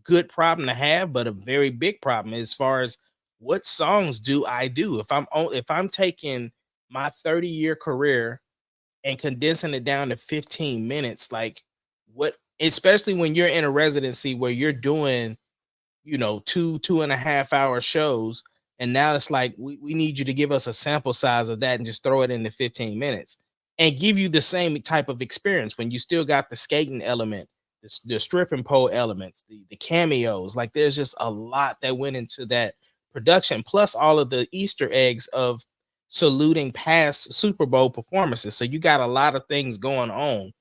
good problem to have, but a very big problem as far as what songs do I do if I'm taking my 30-year career and condensing it down to 15 minutes, like what, especially when you're in a residency where you're doing 2.5 hour shows, and now it's like we need you to give us a sample size of that and just throw it into 15 minutes and give you the same type of experience when you still got the skating element, the stripping pole elements, the cameos. Like there's just a lot that went into that production, plus all of the Easter eggs of saluting past Super Bowl performances. So you got a lot of things going on.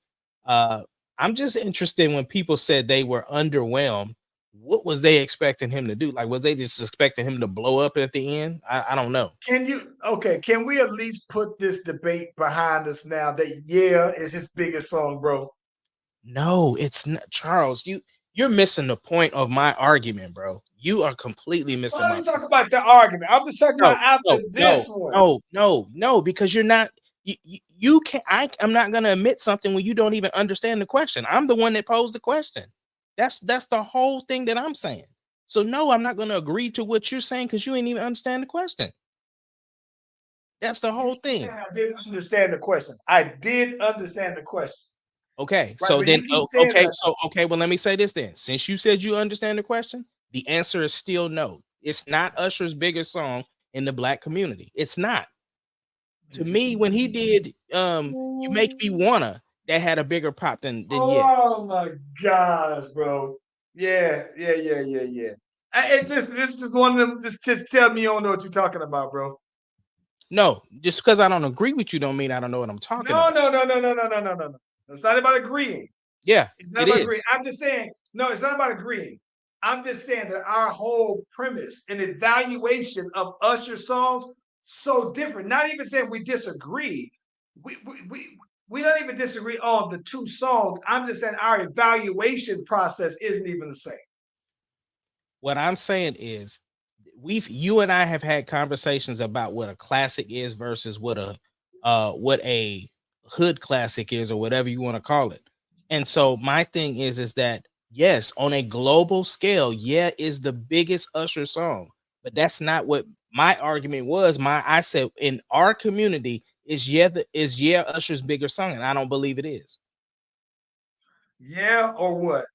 I'm just interested when people said they were underwhelmed. what was they expecting him to do? Like, was they just expecting him to blow up at the end? I don't know. Can we at least put this debate behind us now that Yeah is his biggest song, bro? No, it's not, Charles. You're missing the point of my argument, bro. You are completely missing Why my don't you point. talk about the argument? I'm just talking No, about after no, this no, one. no, because you're not. You can't. I'm not going to admit something when you don't even understand the question. I'm the one that posed the question. That's the whole thing that I'm saying. So no, I'm not going to agree to what you're saying because you ain't even understand the question. That's the whole thing. I didn't understand the question. I did understand the question. Okay, Right, so but then you keep saying okay, that. so okay, well let me say this then. Since you said you understand the question, the answer is still no. It's not Usher's biggest song in the black community. It's not. To me, when he did You Make Me Wanna, that had a bigger pop than Yeah. Oh my gosh, bro. Yeah. This is one of them. Just tell me you don't know what you're talking about, bro. No, just because I don't agree with you don't mean I don't know what I'm talking No, about. no, no, no, no, no, no, no, no, no. It's not about agreeing. Yeah, It's not it about agreeing. is. I'm just saying, no, it's not about agreeing. I'm just saying that our whole premise and evaluation of Usher songs so different. Not even saying we disagree. We we we, we don't even disagree on the two songs. I'm just saying our evaluation process isn't even the same. What I'm saying is you and I have had conversations about what a classic is versus what a hood classic is or whatever you want to call it. And so my thing is that yes, on a global scale, Yeah is the biggest Usher song, but that's not what my argument was. I said in our community is Yeah Usher's bigger song, and I don't believe it is. Yeah, or what?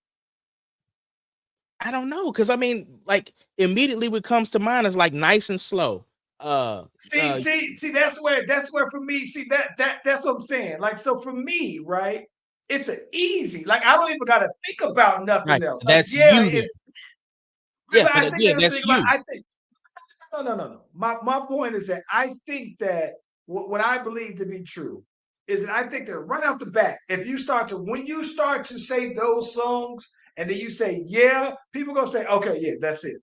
I don't know, because I mean, like immediately what comes to mind is like Nice and Slow. Uh, uh, See. That's where for me. See that's what I'm saying. Like so for me, right? It's an easy. Like I don't even got to think about nothing right. else. Like That's yeah, you then. it's. Yeah, But but I think again, that's the that's thing about. you. I think no. My point is that I think that what I believe to be true is that I think that right off the bat, if you start to when you start to say those songs and then you say yeah, people gonna say okay, yeah, that's it,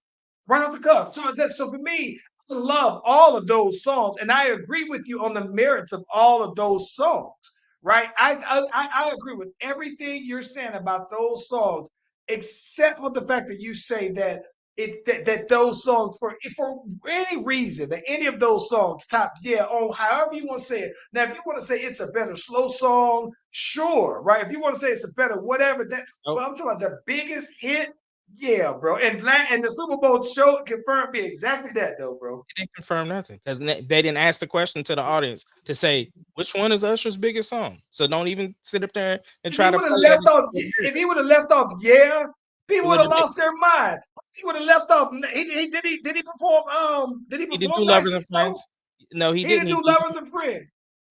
right off the cuff. So for me, I love all of those songs, and I agree with you on the merits of all of those songs. Right, I agree with everything you're saying about those songs, except for the fact that you say that that those songs for any reason that any of those songs top yeah on however you want to say it. Now if you want to say it's a better slow song, sure, right? If you want to say it's a better whatever, that's Oh, but I'm talking about the biggest hit. Yeah, bro. And the Super Bowl show confirmed me exactly that though, bro. they didn't confirm nothing because they didn't ask the question to the audience to say which one is Usher's biggest song. So don't even sit up there and If try he to would have play left off, that. if he would have left off, yeah, It people would would have have been. lost their mind. He would have left off. Did he perform? Did he He didn't do perform Nice Lovers and and Slow? Friends. No, he He didn't didn't. do Lovers and Friends.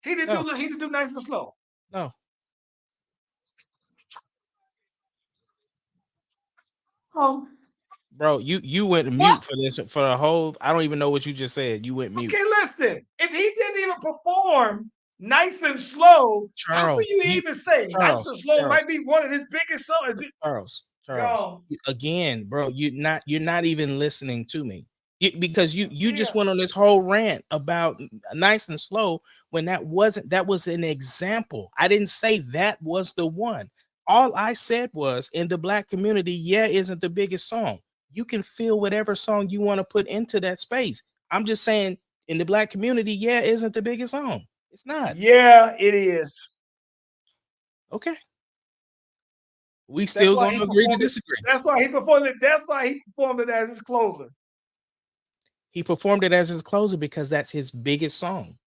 No, He didn't do Nice and Slow. no, Um, bro. You went mute what? for this for the whole. I don't even know what you just said. You went mute, Okay, listen. If he didn't even perform Nice and Slow, how can Charles. you You, even say Nice and Charles, Slow Charles. might be one of his biggest songs? Charles, Go. again, bro, you're not even listening to me. Because you Yeah. just went on this whole rant about Nice and Slow when that was an example. I didn't say that was the one. All I said was in the black community, Yeah isn't the biggest song. You can feel whatever song you want to put into that space. I'm just saying in the black community, Yeah isn't the biggest song. It's not. Yeah, it is. Okay. We That's still why he gonna agree to performed it. disagree. That's why he performed it. That's why he performed it as his closer. He performed it as his closer because that's his biggest song.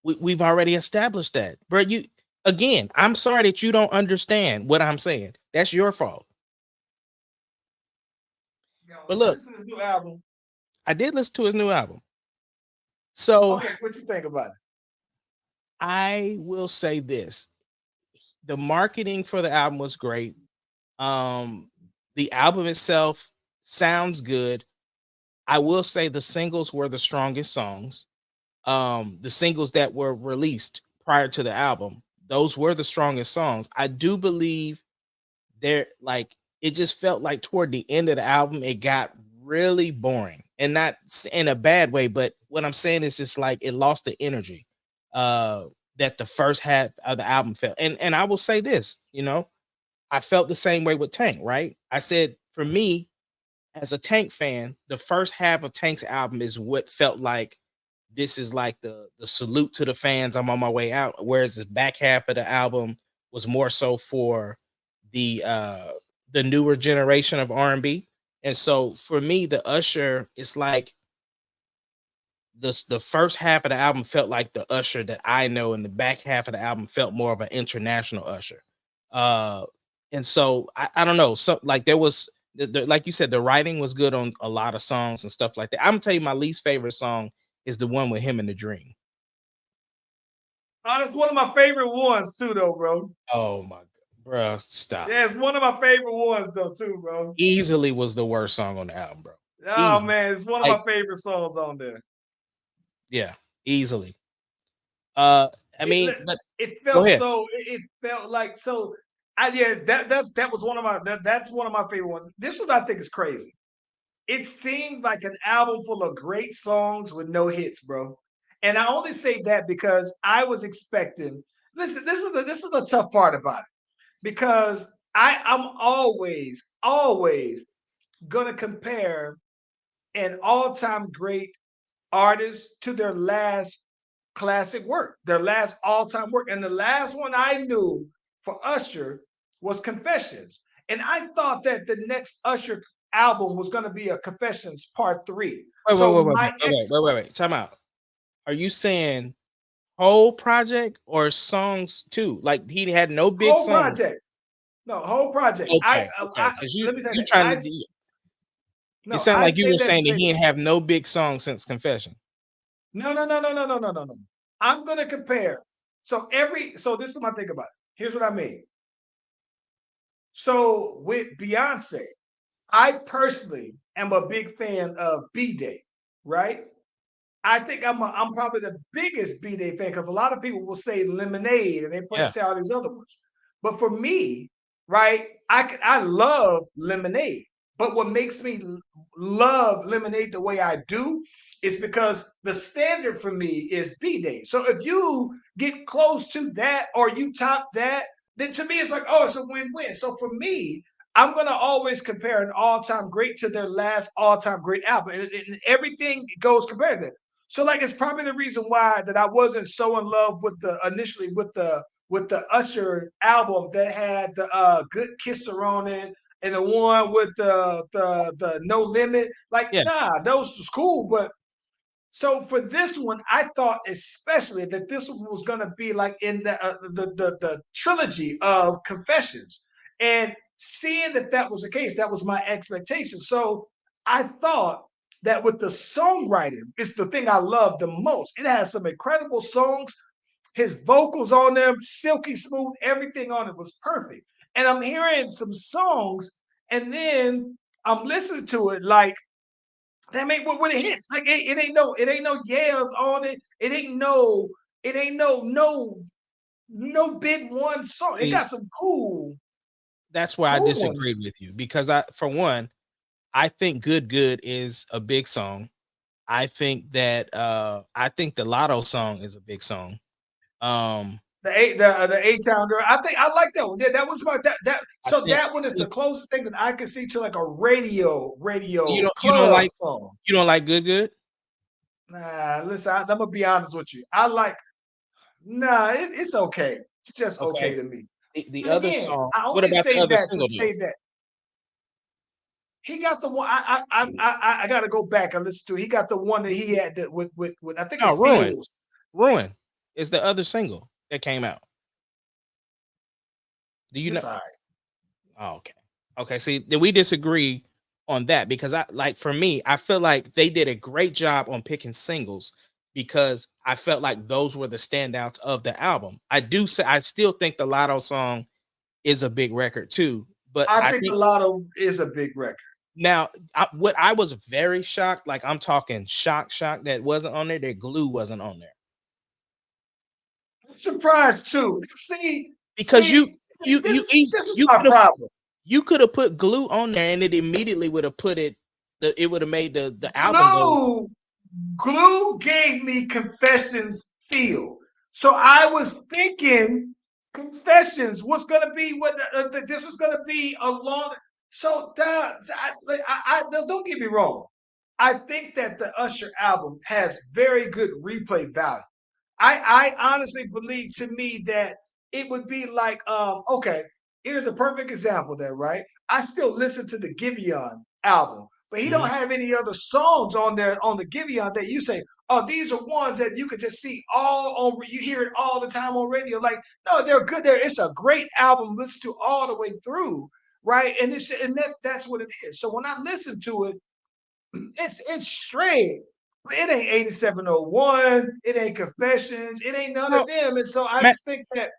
We've already established that, bro. You again. I'm sorry that you don't understand what I'm saying. That's your fault. Yo, But you look, listen to this new album. I did listen to his new album. So Okay, what you think about it? I will say this: the marketing for the album was great. Um, the album itself sounds good. I will say the singles were the strongest songs. The singles that were released prior to the album, those were the strongest songs. I do believe they're like it just felt like toward the end of the album, it got really boring, and not in a bad way. But what I'm saying is just like it lost the energy that the first half of the album felt. And I will say this, I felt the same way with Tank, right? I said for me, as a Tank fan, the first half of Tank's album is what felt like this is like the salute to the fans. I'm on my way out. Whereas the back half of the album was more so for the newer generation of R&B. And so for me, the Usher, it's like the first half of the album felt like the Usher that I know, and the back half of the album felt more of an international Usher. And so I don't know. So like there was like you said, the writing was good on a lot of songs and stuff like that. I'm gonna tell you my least favorite song is the one with him in the dream. Oh, that's one of my favorite ones too, though, bro. Oh my god, bro, stop. Yeah, it's one of my favorite ones though, too, bro. Easily was the worst song on the album, bro. Oh Easily. man, it's one of Like, my favorite songs on there. yeah, easily. I mean, but it go felt ahead. so. It felt like so. That was one of my that's one of my favorite ones. This is what I think is crazy. It seemed like an album full of great songs with no hits, bro. And I only say that because I was expecting. Listen, this is the tough part about it, because I'm always gonna compare an all-time great artist to their last classic work, their last all-time work. And the last one I knew for Usher was Confessions. And I thought that the next Usher album was going to be a Confessions Part 3. Wait. Time out. Are you saying whole project or songs too? Like he had no big whole songs. project. No, whole project. Okay, because let me say you that. trying to. No, it sounded like you were that saying that he didn't have no big songs since Confession. No. I'm gonna compare. So this is my thing about it. Here's what I mean. So with Beyonce, I personally am a big fan of B-Day, right? I think I'm probably the biggest B-Day fan, because a lot of people will say Lemonade and they say all these other ones. But for me, right, I love Lemonade. But what makes me love Lemonade the way I do is because the standard for me is B-Day. So if you get close to that or you top that, then to me it's like, oh, it's a win-win. So for me, I'm gonna always compare an all-time great to their last all-time great album, and everything goes compared to that. So like it's probably the reason why that I wasn't so in love with initially with the Usher album that had the Good Kisser on it and the one with the No Limit. Like, Yeah. nah, those was cool, but so for this one, I thought especially that this one was going to be like in the trilogy of Confessions, and seeing that was the case, that was my expectation. So I thought that with the songwriting, it's the thing I love the most. It has some incredible songs. His vocals on them, silky smooth, everything on it was perfect. And I'm hearing some songs, and then I'm listening to it like, that ain't what it hits. Like it ain't no yells on it. It ain't no big one song. It See, got some cool. that's where I Cool disagreed ones. with you, because for one, I think Good is a big song. I think that I think the Lotto song is a big song. The A-Town Girl. I think I like that one. Yeah, that was about that. So think that one is the closest thing that I can see to like a radio you club song. don't like Good? Nah, listen, I'm gonna be honest with you. I like. Nah, it's okay. It's just okay Okay. to me. The And other again, song. I What only about the say other that to single say though? that he got the one. I got to go back and listen to. He got the one that he had that with I think No, it's Ruin. Feels. Ruin is the other single that came out. Do you know? It's all right. Oh, okay. Okay. See, then we disagree on that, because for me, I feel like they did a great job on picking singles, because I felt like those were the standouts of the album. I still think the Lotto song is a big record too, but I I think think the Lotto is a big record. now what I was very shocked, like I'm talking shock that wasn't on there, that Glue wasn't on there. I'm surprised too. See, Because this is you my problem. You could have put Glue on there, and it immediately would have put it. It would have made the album go. Glue gave me Confessions feel. So I was thinking Confessions was gonna be what this is gonna be a long. So don't get me wrong. I think that the Usher album has very good replay value. I honestly believe to me that it would be like okay, here's a perfect example there, right? I still listen to the Giveon album, but he don't Mhm. have any other songs on there on the Giveon that you say, oh, these are ones that you could just see all on. You hear it all the time on radio. Like, no, they're good. There, it's a great album. Listen to all the way through, right? And that's what it is. So when I listen to it, it's straight. It ain't 8701. It ain't Confessions. It ain't none of Well, them. And so I ma- just think that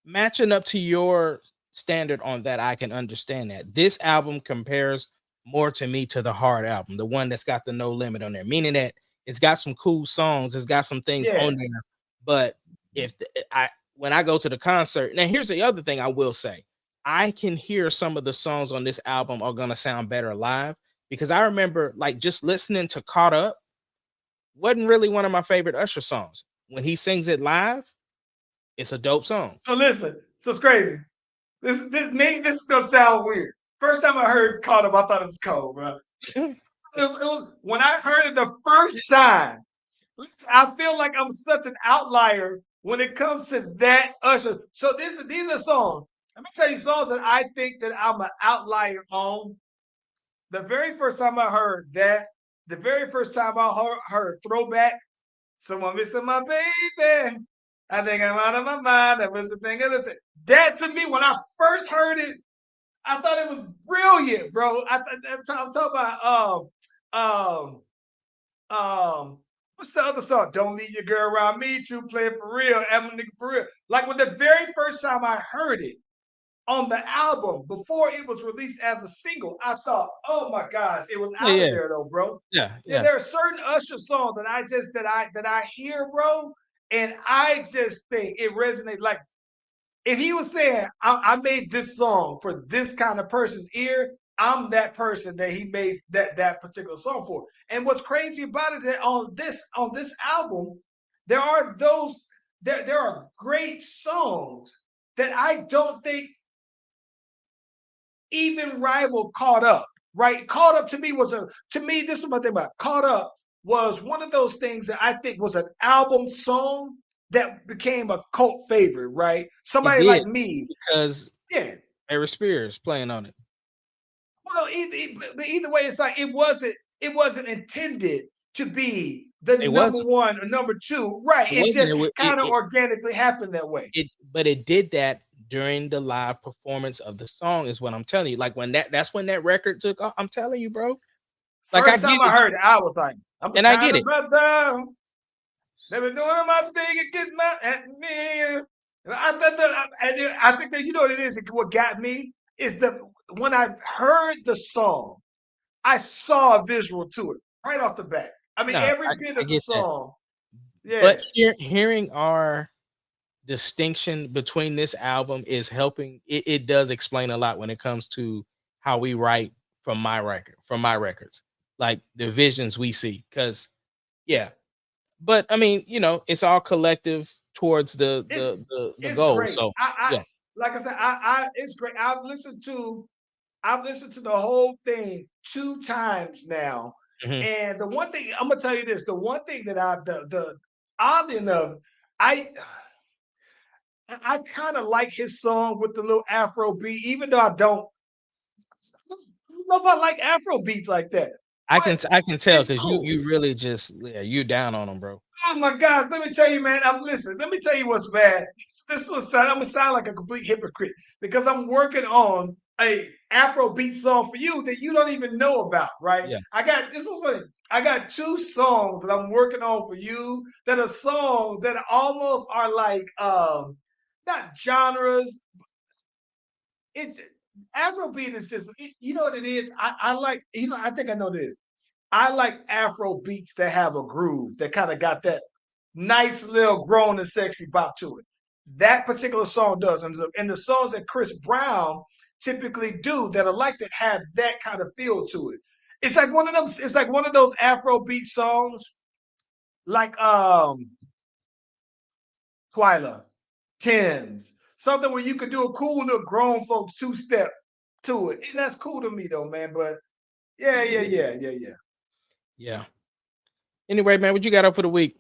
matching up to your standard on that, I can understand that. This album compares more to me to the Hard album, the one that's got the No Limit on there, meaning that it's got some cool songs, it's got some things yeah, on there. But if I when I go to the concert, now here's the other thing I will say. I can hear some of the songs on this album are gonna sound better live because I remember like just listening to Caught Up wasn't really one of my favorite Usher songs. When he sings it live, it's a dope song. so listen, so it's crazy. Maybe this is gonna sound weird. First time I heard Caught Up, I thought it was cold, bro. When I heard it the first time, I feel like I'm such an outlier when it comes to that Usher. So these are songs. Let me tell you songs that I think that I'm an outlier on. The very first time I heard that, the very first time I heard Throwback, Someone Missing My Baby. I think I'm out of my mind. That was the thing. That to me, when I first heard it, I thought it was brilliant, bro. I'm talking about what's the other song? Don't leave your girl around me to play it for real. I'm a nigga for real. Like when the very first time I heard it on the album before it was released as a single, I thought, oh my gosh, it was Yeah, out of yeah, there though, bro. yeah, Yeah, yeah. there are certain Usher songs that I hear, bro, and I just think it resonates. Like if he was saying, I made this song for this kind of person's ear, I'm that person that he made that particular song for. And what's crazy about it that on this album, there are there are great songs that I don't think even rival Caught Up. Right, Caught Up to me. This is what they about Caught Up was one of those things that I think was an album song that became a cult favorite. Right, It somebody did like me, because yeah. Harry Spears playing on it. Well, but either way, it's like it wasn't intended to be the It number wasn't. one or number two. Right, It it wasn't. just kind of organically happened that way. But it did that during the live performance of the song. Is what I'm telling you. Like when that's when that record took off. I'm telling you, bro. Like I First get time I it, heard it, I was like, I'm the and I kind get of it. brother. Never doing my thing and get my at me. I think that you know what it is. What got me is the when I heard the song, I saw a visual to it right off the bat. I mean, No, every bit I of the get that. song. Yeah, But hearing our distinction between this album is helping. It does explain a lot when it comes to how we write from my records, like the visions we see. Because yeah, but I mean, it's all collective towards the it's it's goal. great. So I yeah. like I said, I it's great. I've listened to the whole thing 2 times now. Mhm. And the one thing I'm gonna tell you this, the one thing that the oddly enough, I I kind of like his song with the little Afro beat, even though I don't know if I like Afro beats like that. But I can tell it's because cool. you really just you down on them, bro. Oh my God, let me tell you, man. Let me tell you what's bad. This was I'm gonna sound like a complete hypocrite because I'm working on a Afro beat song for you that you don't even know about, right? Yeah. This was funny. I got 2 songs that I'm working on for you that are songs that almost are like not genres. It's Afrobeat is just you know what it is. I like I think I know this. I like Afro beats that have a groove that kind of got that nice little grown and sexy bop to it. That particular song does, and the songs that Chris Brown typically do that are like that have that kind of feel to it. It's like one of them. It's like one of those Afrobeat songs, like Twyla, Thames, something where you could do a cool little grown folks 2-step to it, and that's cool to me though, man. But yeah. Yeah. Anyway, man, what you got up for the week?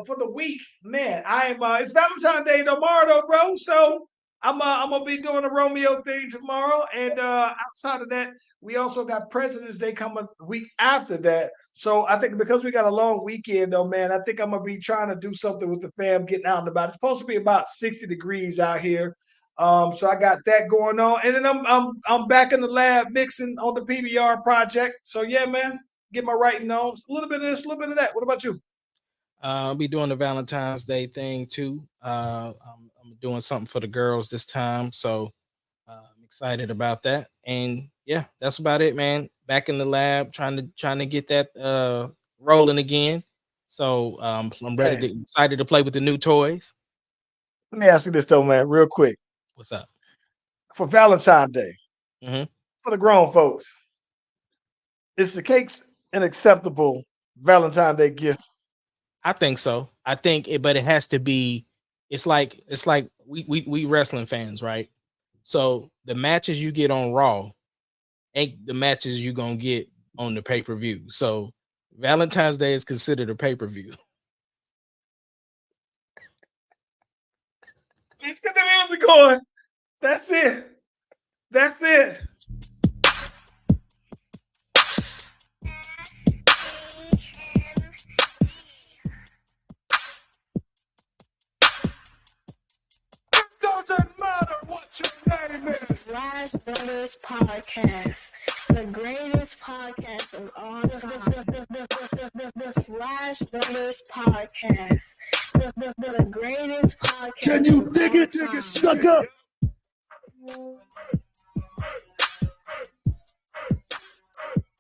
For the week, man, I'm it's Valentine's Day tomorrow though, bro. So I'm gonna be doing a Romeo thing tomorrow. And outside of that, we also got President's Day coming the week after that. So I think because we got a long weekend though, man, I think I'm gonna be trying to do something with the fam, getting out and about. It's supposed to be about 60 degrees out here. So I got that going on. And then I'm back in the lab mixing on the PBR project. So yeah, man, get my writing on. A little bit of this, a little bit of that. What about you? I'll be doing the Valentine's Day thing too. I'm doing something for the girls this time, so I'm excited about that. And yeah, that's about it, man. Back in the lab, trying to get that rolling again. So I'm ready excited to play with the new toys. Let me ask you this though, man, real quick. What's up? For Valentine's Day, Mhm. for the grown folks, is the cakes an acceptable Valentine's Day gift? I think so. I think it, but it has to be. It's like we wrestling fans, right? So the matches you get on Raw ain't the matches you gonna get on the pay-per-view. So Valentine's Day is considered a pay-per-view. Let's get the music going. That's it. That's it. It doesn't matter what your name is. Brotherz podcast, the greatest podcast of all time. The Brotherz podcast, the greatest podcast. Can you dig it, of all nigga, sucker? time.